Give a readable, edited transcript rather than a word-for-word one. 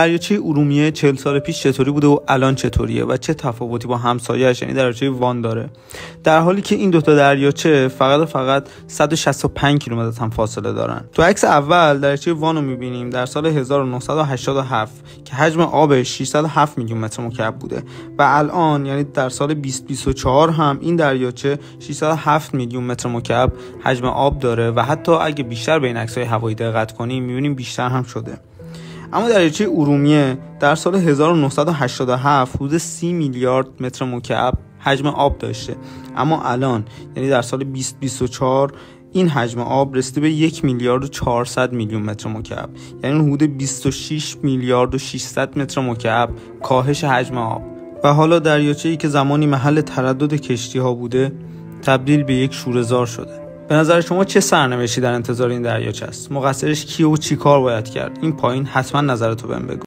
دریاچه ارومیه 40 سال پیش چطوری بوده و الان چطوریه و چه تفاوتی با همسایه‌اش یعنی دریاچه وان داره، در حالی که این دوتا دریاچه فقط 165 کیلومتر از هم فاصله دارن. تو عکس اول دریاچه وان رو می‌بینیم در سال 1987 که حجم آبش 607 میلیون متر مکعب بوده و الان یعنی در سال 2024 هم این دریاچه 607 میلیون متر مکعب حجم آب داره و حتی اگه بیشتر به این عکس‌های هوایی دقت کنیم می‌بینیم بیشتر هم شده. اما دریاچه ارومیه در سال 1987 حدود 30 میلیارد متر مکعب حجم آب داشته، اما الان یعنی در سال 2024 این حجم آب رسیده به 1 میلیارد و 400 میلیون متر مکعب، یعنی حدود 26 میلیارد و 600 متر مکعب کاهش حجم آب. و حالا دریاچه‌ای که زمانی محل تردد کشتی‌ها بوده تبدیل به یک شوره‌زار شده. به نظر شما چه سرنوشتی در انتظار این دریاچه است؟ مقصرش کیه و چی کار باید کرد؟ این پایین حتما نظرتو بهم بگو.